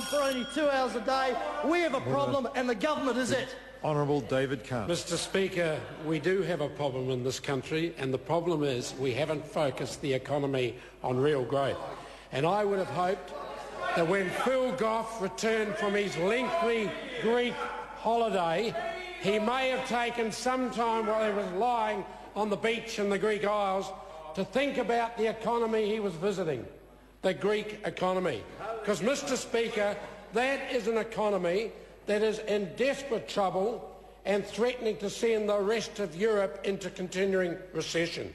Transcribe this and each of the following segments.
for only 2 hours a day. We have a problem and the government is it. Honourable David Carr. Mr Speaker, we do have a problem in this country, and the problem is we haven't focused the economy on real growth. And I would have hoped that when Phil Goff returned from his lengthy Greek holiday, he may have taken some time while he was lying on the beach in the Greek Isles to think about the economy he was visiting, the Greek economy. Because, Mr Speaker, that is an economy that is in desperate trouble and threatening to send the rest of Europe into continuing recession.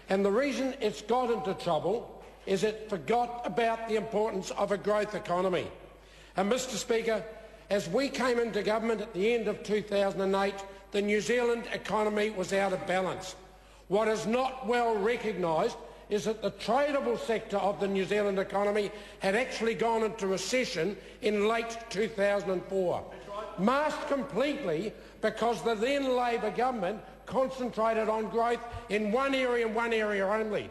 And the reason it's got into trouble is it forgot about the importance of a growth economy. And, Mr Speaker, as we came into government at the end of 2008, the New Zealand economy was out of balance. What is not well recognised is that the tradable sector of the New Zealand economy had actually gone into recession in late 2004, masked completely because the then Labor government concentrated on growth in one area and one area only.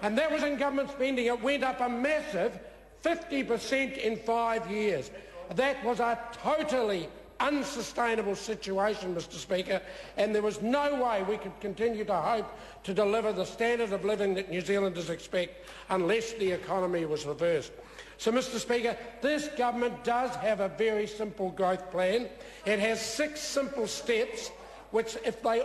And that was in government spending. It went up a massive 50% in 5 years. That was a totally unsustainable situation, Mr Speaker, and there was no way we could continue to hope to deliver the standard of living that New Zealanders expect unless the economy was reversed. So, Mr Speaker, this government does have a very simple growth plan. It has 6 simple steps, which by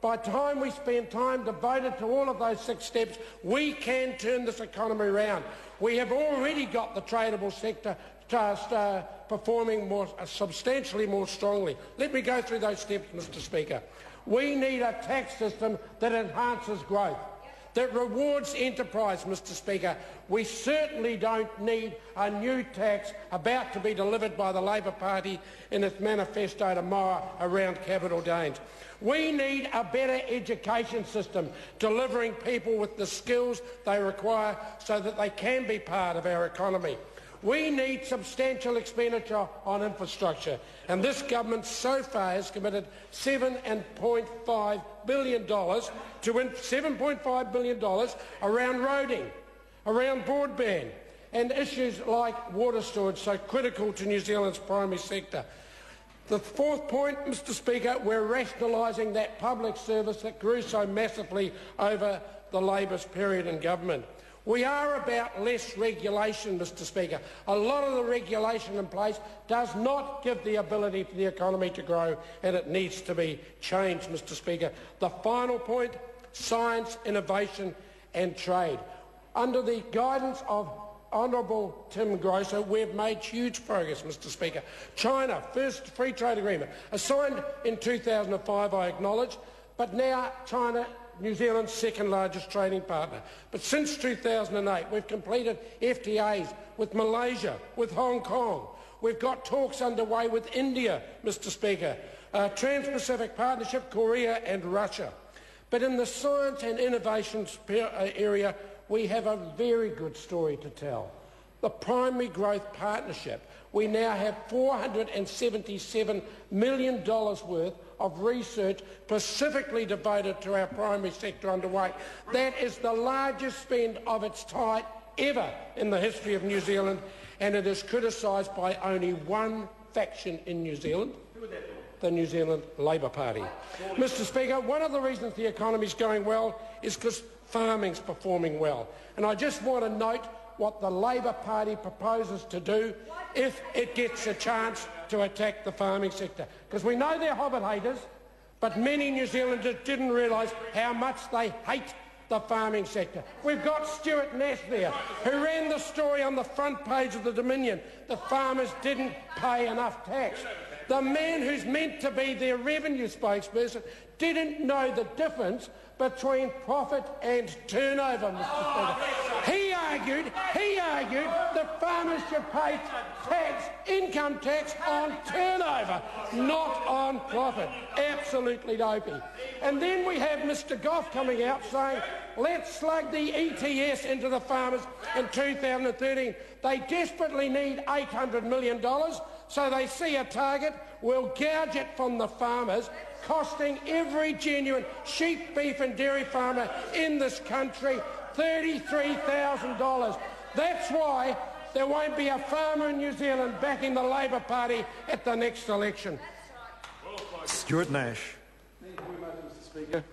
the time we spend time devoted to all of those 6 steps, we can turn this economy around. We have already got the tradable sector performing substantially more strongly. Let me go through those steps, Mr Speaker. We need a tax system that enhances growth, that rewards enterprise, Mr Speaker. We certainly don't need a new tax about to be delivered by the Labor Party in its manifesto tomorrow around capital gains. We need a better education system, delivering people with the skills they require so that they can be part of our economy. We need substantial expenditure on infrastructure, and this government so far has committed $7.5 billion around roading, around broadband, and issues like water storage, so critical to New Zealand's primary sector. The 4th point, Mr Speaker, we're rationalising that public service that grew so massively over the Labour's period in government. We are about less regulation, Mr Speaker. A lot of the regulation in place does not give the ability for the economy to grow, and it needs to be changed, Mr Speaker. The final point, science, innovation and trade. Under the guidance of Honourable Tim Grosser, we've made huge progress, Mr Speaker. China, first free trade agreement, signed in 2005, I acknowledge, but now China, New Zealand's second largest trading partner. But since 2008, we've completed FTAs with Malaysia, with Hong Kong. We've got talks underway with India, Mr Speaker, Trans-Pacific Partnership, Korea and Russia. But in the science and innovation area, we have a very good story to tell. The Primary Growth Partnership. We now have $477 million worth of research specifically devoted to our primary sector underway. That is the largest spend of its type ever in the history of New Zealand, and it is criticised by only one faction in New Zealand, the New Zealand Labor Party. Mr Speaker, one of the reasons the economy is going well is because farming's performing well. And I just want to note what the Labor Party proposes to do if it gets a chance to attack the farming sector. Because we know they're hobbit haters, but many New Zealanders didn't realise how much they hate the farming sector. We've got Stuart Nash there, who ran the story on the front page of the Dominion. The farmers didn't pay enough tax. The man who's meant to be their revenue spokesperson didn't know the difference between profit and turnover, Mr Speaker. He argued the farmers should pay income tax on turnover, not on profit. Absolutely dopey. And then we have Mr Goff coming out saying, let's slug the ETS into the farmers in 2013. They desperately need $800 million, so they see a target, will gouge it from the farmers, costing every genuine sheep, beef and dairy farmer in this country $33,000. That's why there won't be a farmer in New Zealand backing the Labour Party at the next election. Stuart Nash. Thank you very much, Mr. Speaker.